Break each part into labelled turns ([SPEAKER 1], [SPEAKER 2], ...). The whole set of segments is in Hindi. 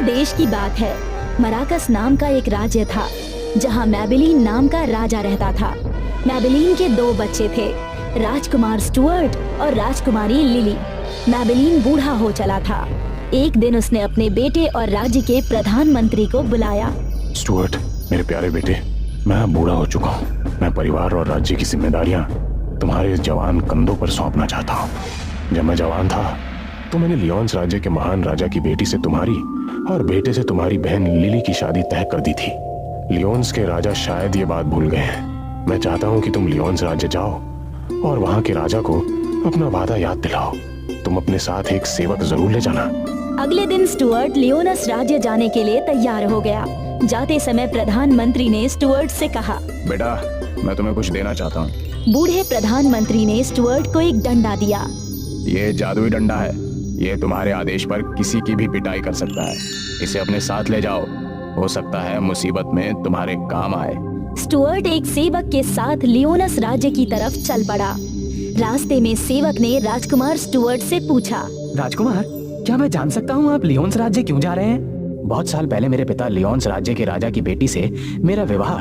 [SPEAKER 1] देश की बात है। मराकस नाम का एक राज्य था जहाँ मैबेलिन नाम का राजा रहता था। मैबेलिन के 2 बच्चे थे, राजकुमार स्टुअर्ट और राजकुमारी लिली। मैबेलिन बूढ़ा हो चला था। एक दिन उसने अपने बेटे और राज्य के प्रधानमंत्री को बुलाया।
[SPEAKER 2] स्टुअर्ट, मेरे प्यारे बेटे, मैं अब बूढ़ा हो चुका हूँ। मैं परिवार और राज्य की जिम्मेदारियां तुम्हारे जवान कंधों पर सौंपना चाहता हूँ। जब मैं जवान था तो मैंने लियोन्स राज्य के महान राजा की बेटी से तुम्हारी और बेटे से तुम्हारी बहन लिली की शादी तय कर दी थी। लियोन्स के राजा शायद ये बात भूल गए हैं। मैं चाहता हूँ कि तुम लियोन्स राज्य जाओ और वहाँ के राजा को अपना वादा याद दिलाओ। तुम अपने साथ एक सेवक जरूर ले जाना।
[SPEAKER 1] अगले दिन स्टुअर्ट लियोनस राज्य जाने के लिए तैयार हो गया। जाते समय प्रधानमंत्री ने स्टुअर्ट से कहा,
[SPEAKER 2] बेटा, मैं तुम्हें कुछ देना चाहता हूँ।
[SPEAKER 1] बूढ़े प्रधानमंत्री ने स्टुअर्ट को एक डंडा दिया।
[SPEAKER 2] ये जादुई डंडा है। ये तुम्हारे आदेश पर किसी की भी पिटाई कर सकता है। इसे अपने साथ ले जाओ, हो सकता है मुसीबत में तुम्हारे काम आए।
[SPEAKER 1] स्टुअर्ट एक सेवक के साथ लियोनस राज्य की तरफ चल पड़ा। रास्ते में सेवक ने राजकुमार स्टुअर्ट से पूछा,
[SPEAKER 3] राजकुमार, क्या मैं जान सकता हूँ आप लियोन्स राज्य क्यों जा रहे हैं? बहुत साल पहले मेरे पिता लियोन्स राज्य के राजा की बेटी से मेरा विवाह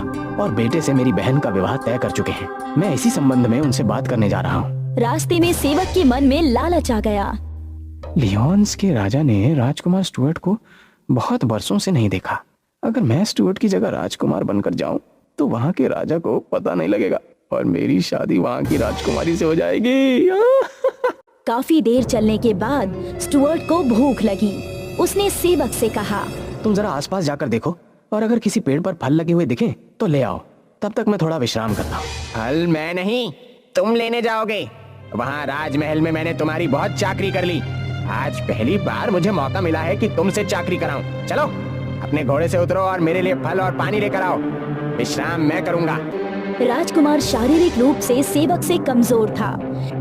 [SPEAKER 3] और बेटे से मेरी बहन का विवाह तय कर चुके हैं। मैं इसी संबंध में उनसे बात करने जा रहा हूँ।
[SPEAKER 1] रास्ते में सेवक के मन में लालच आ गया।
[SPEAKER 3] लियोन्स के राजा ने राजकुमार स्टुअर्ट को बहुत वर्षों से नहीं देखा। अगर मैं स्टुअर्ट की जगह राजकुमार बनकर जाऊं तो वहाँ के राजा को पता नहीं लगेगा और मेरी शादी वहाँ की राजकुमारी से हो जाएगी।
[SPEAKER 1] काफी देर चलने के बाद स्टुअर्ट को भूख लगी। उसने सेवक से कहा,
[SPEAKER 3] तुम जरा आसपास जाकर देखो और अगर किसी पेड़ पर फल लगे हुए दिखें तो ले आओ। तब तक मैं थोड़ा विश्राम करता हूँ।
[SPEAKER 4] फल मैं नहीं, तुम लेने जाओगे। वहाँ राजमहल में मैंने तुम्हारी बहुत चाकरी कर ली। आज पहली बार मुझे मौका मिला है कि तुमसे चाकरी कराऊं। चलो, अपने घोड़े से उतरो और मेरे लिए फल और पानी लेकर आओ। विश्राम मैं करूंगा।
[SPEAKER 1] राजकुमार शारीरिक रूप से सेवक से कमजोर था,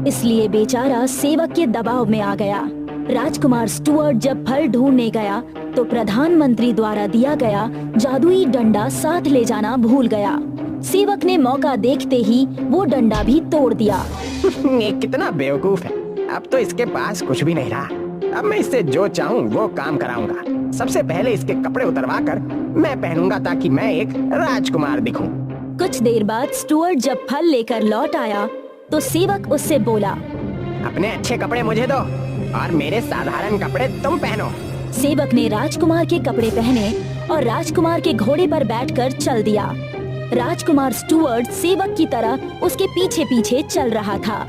[SPEAKER 1] इसलिए बेचारा सेवक के दबाव में आ गया। राजकुमार स्टुअर्ट जब फल ढूंढने गया तो प्रधानमंत्री द्वारा दिया गया जादुई डंडा साथ ले जाना भूल गया। सेवक ने मौका देखते ही वो डंडा भी तोड़ दिया।
[SPEAKER 4] ये कितना बेवकूफ है। अब तो इसके पास कुछ भी नहीं रहा। अब मैं इससे जो चाहूँ वो काम कराऊंगा। सबसे पहले इसके कपड़े उतरवाकर मैं पहनूंगा ताकि मैं एक राजकुमार दिखूं।
[SPEAKER 1] कुछ देर बाद स्टुअर्ट जब फल लेकर लौट आया तो सेवक उससे बोला,
[SPEAKER 4] अपने अच्छे कपड़े मुझे दो और मेरे साधारण कपड़े तुम पहनो।
[SPEAKER 1] सेवक ने राजकुमार के कपड़े पहने और राजकुमार के घोड़े पर बैठकर चल दिया। राजकुमार स्टुअर्ट सेवक की तरह उसके पीछे पीछे चल रहा था।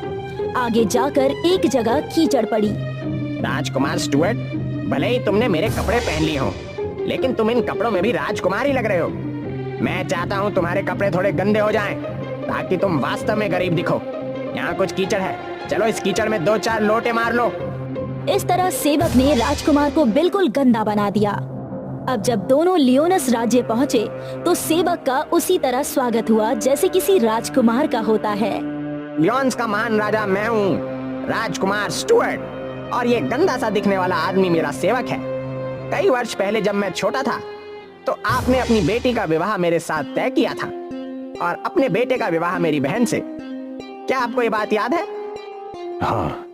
[SPEAKER 1] आगे जाकर एक जगह कीचड़ पड़ी।
[SPEAKER 4] राजकुमार स्टुअर्ट, भले ही तुमने मेरे कपड़े पहन लिए हो, लेकिन तुम इन कपड़ों में भी राजकुमार ही लग रहे हो। मैं चाहता हूँ तुम्हारे कपड़े थोड़े गंदे हो जाएं, ताकि तुम वास्तव में गरीब दिखो। यहाँ कुछ कीचड़ है, चलो इस कीचड़ में 2-4 लोटे मार लो।
[SPEAKER 1] इस तरह सेवक ने राजकुमार को बिल्कुल गंदा बना दिया। अब जब दोनों लियोनस राज्य पहुँचे तो सेवक का उसी तरह स्वागत हुआ जैसे किसी राजकुमार का होता है।
[SPEAKER 4] लियोन्स का महान राजा मैं हूँ, राजकुमार स्टुअर्ट, और ये गंदा सा दिखने वाला आदमी मेरा सेवक है। कई वर्ष पहले जब मैं छोटा था तो आपने अपनी बेटी का विवाह मेरे साथ तय किया था और अपने बेटे का विवाह मेरी बहन से। क्या आपको ये बात याद है?
[SPEAKER 2] हाँ,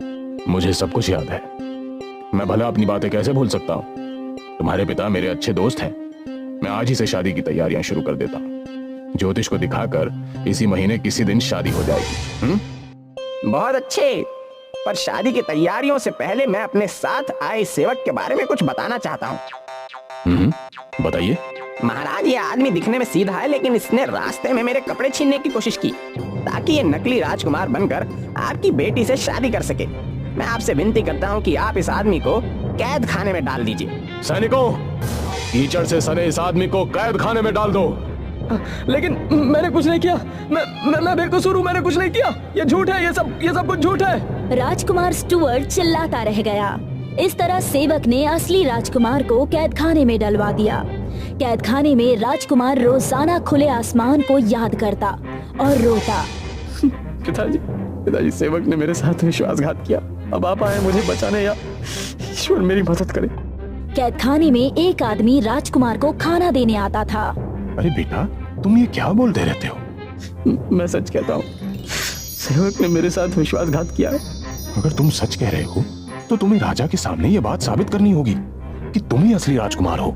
[SPEAKER 2] मुझे सब कुछ याद है। मैं भला अपनी बातें कैसे भूल सकता हूँ। तुम्हारे पिता मेरे अच्छे दोस्त हैं। मैं आज ही से शादी की तैयारियां शुरू कर देता हूँ। ज्योतिष को दिखाकर इसी महीने किसी दिन शादी हो जाएगी।
[SPEAKER 4] बहुत अच्छे, पर शादी की तैयारियों से पहले मैं अपने साथ आए सेवक के बारे में कुछ बताना चाहता हूँ।
[SPEAKER 2] बताइए।
[SPEAKER 4] महाराज, ये आदमी दिखने में सीधा है, लेकिन इसने रास्ते में मेरे कपड़े छीनने की कोशिश की ताकि ये नकली राजकुमार बनकर आपकी बेटी से शादी कर सके। मैं आपसे विनती करता हूँ कि आप इस आदमी को कैद खाने में डाल दीजिए।
[SPEAKER 2] सैनिकों, कीचड़ से सने इस आदमी को कैद खाने में डाल दो।
[SPEAKER 3] लेकिन मैंने कुछ नहीं किया। मैं बेकसूर हूँ, मैंने कुछ नहीं किया। ये झूठ है, ये सब कुछ झूठ है।
[SPEAKER 1] राजकुमार स्टुअर्ट चिल्लाता रह गया। इस तरह सेवक ने असली राजकुमार को कैद खाने में डलवा दिया। कैद खाने में राजकुमार रोजाना खुले आसमान को याद करता और रोता।
[SPEAKER 3] पिताजी, सेवक ने मेरे साथ विश्वासघात किया। अब आप आए मुझे बचाने, या ईश्वर मेरी मदद करे।
[SPEAKER 1] कैद खाने में एक आदमी राजकुमार को खाना देने आता था।
[SPEAKER 2] अरे बेटा, तुम ये क्या बोलते रहते हो?
[SPEAKER 3] मैं सच कहता हूँ, सेवक ने मेरे साथ विश्वासघात किया है।
[SPEAKER 2] अगर तुम सच कह रहे हो तो तुम्हें राजा के सामने ये बात साबित करनी होगी। कि तुम ही असली राजकुमार हो।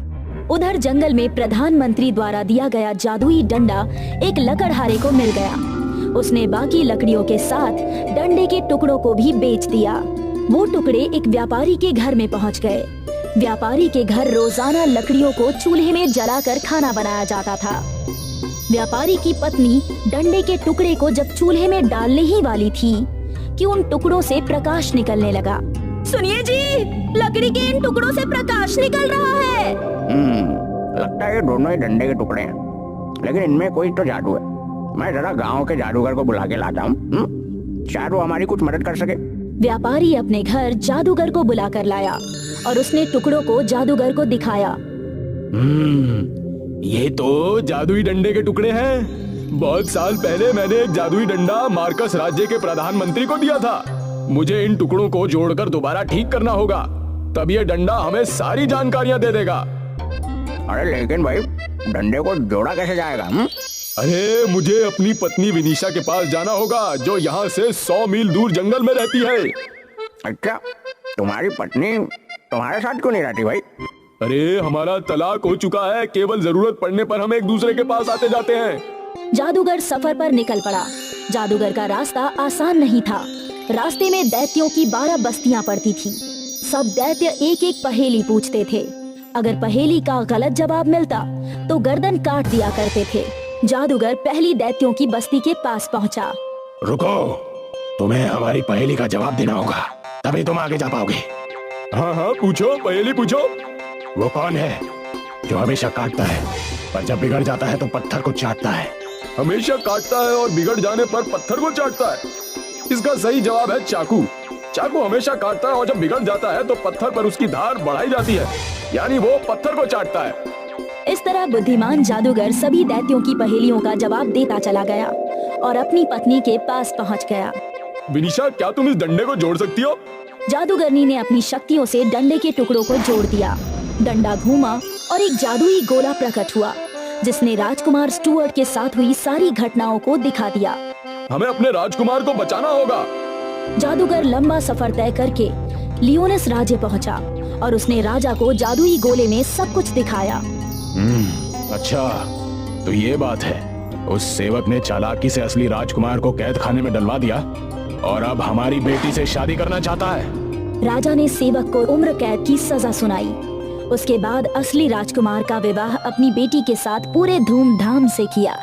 [SPEAKER 1] उधर जंगल में प्रधानमंत्री द्वारा दिया गया जादुई डंडा एक लकड़हारे को मिल गया। उसने बाकी लकड़ियों के साथ डंडे के टुकड़ों को भी बेच दिया। वो टुकड़े एक व्यापारी के घर में पहुंच गए। व्यापारी के घर रोजाना लकड़ियों को चूल्हे में जलाकर खाना बनाया जाता था। व्यापारी की पत्नी डंडे के टुकड़े को जब चूल्हे में डालने ही वाली थी कि उन टुकड़ों से प्रकाश निकलने लगा। सुनिए जी, लकड़ी के इन टुकड़ों से प्रकाश निकल रहा है।
[SPEAKER 4] लगता है ये दोनों ही डंडे के टुकड़े हैं, लेकिन इनमें कोई तो जादू है। मैं जरा गांव के जादूगर को बुला के लाता हूँ, शायद वो हमारी कुछ मदद कर सके।
[SPEAKER 1] व्यापारी अपने घर जादूगर को बुलाकर लाया और उसने टुकड़ों को जादूगर को दिखाया।
[SPEAKER 2] ये तो जादुई डंडे के टुकड़े हैं। बहुत साल पहले मैंने एक जादुई डंडा मार्कस राज्य के प्रधानमंत्री को दिया था। मुझे इन टुकड़ों को जोड़कर दोबारा ठीक करना होगा, तब ये डंडा हमें सारी जानकारियां दे देगा।
[SPEAKER 4] अरे लेकिन भाई, डंडे को जोड़ा कैसे जाएगा?
[SPEAKER 2] अरे मुझे अपनी पत्नी विनीशा के पास जाना होगा, जो यहाँ से 100 मील दूर जंगल में रहती है।
[SPEAKER 4] अच्छा, तुम्हारी पत्नी तुम्हारे साथ क्यों नहीं रहती भाई?
[SPEAKER 2] अरे हमारा तलाक हो चुका है, केवल जरूरत पड़ने पर हम एक दूसरे के पास आते जाते हैं।
[SPEAKER 1] जादूगर सफर पर निकल पड़ा। जादूगर का रास्ता आसान नहीं था। रास्ते में दैत्यों की 12 बस्तियां पड़ती थी। सब दैत्य एक एक पहेली पूछते थे। अगर पहेली का गलत जवाब मिलता तो गर्दन काट दिया करते थे। जादूगर पहली दैत्यों की बस्ती के पास पहुंचा।
[SPEAKER 2] रुको, तुम्हें हमारी पहेली का जवाब देना होगा, तभी तुम आगे जा पाओगे। हाँ हाँ, पूछो, पहेली पूछो। वो कौन है जो हमेशा काटता है पर जब बिगड़ जाता है तो पत्थर को चाटता है? हमेशा काटता है और बिगड़ जाने पर पत्थर को चाटता है। इसका सही जवाब है चाकू। चाकू हमेशा काटता है और जब बिगड़ जाता है तो पत्थर पर उसकी धार बढ़ाई जाती है, यानी वो पत्थर को चाटता है।
[SPEAKER 1] इस तरह बुद्धिमान जादूगर सभी दैत्यों की पहेलियों का जवाब देता चला गया और अपनी पत्नी के पास पहुंच गया।
[SPEAKER 2] विनीशा, क्या तुम इस डंडे को जोड़ सकती हो?
[SPEAKER 1] जादूगरनी ने अपनी शक्तियों से डंडे के टुकड़ों को जोड़ दिया। डंडा घूमा और एक जादुई गोला प्रकट हुआ, जिसने राजकुमार स्टुअर्ट के साथ हुई सारी घटनाओं को दिखा दिया।
[SPEAKER 2] हमें अपने राजकुमार को बचाना होगा।
[SPEAKER 1] जादूगर लंबा सफर तय करके लियोनस राज्य पहुंचा और उसने राजा को जादुई गोले में सब कुछ दिखाया।
[SPEAKER 2] अच्छा, तो ये बात है। उस सेवक ने चालाकी से असली राजकुमार को कैद खाने में डलवा दिया और अब हमारी बेटी से शादी करना चाहता है।
[SPEAKER 1] राजा ने सेवक को उम्र कैद की सजा सुनाई। उसके बाद असली राजकुमार का विवाह अपनी बेटी के साथ पूरे धूमधाम से किया।